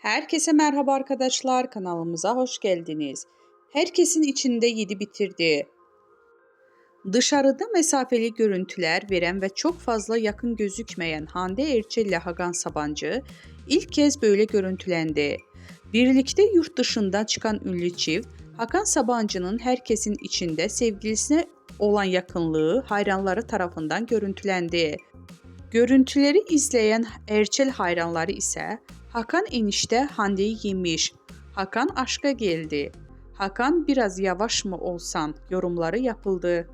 Herkese merhaba arkadaşlar, kanalımıza hoş geldiniz. Herkesin içinde yedi bitirdi. Dışarıda mesafeli görüntüler veren ve çok fazla yakın gözükmeyen Hande Erçel ile Hakan Sabancı ilk kez böyle görüntülendi. Birlikte yurt dışından çıkan ünlü çift, Hakan Sabancı'nın herkesin içinde sevgilisine olan yakınlığı hayranları tarafından görüntülendi. Görüntüleri izleyen Erçel hayranları ise Hakan enişte Hande'yi yemiş, Hakan aşka geldi, Hakan biraz yavaş mı olsan yorumları yapıldı.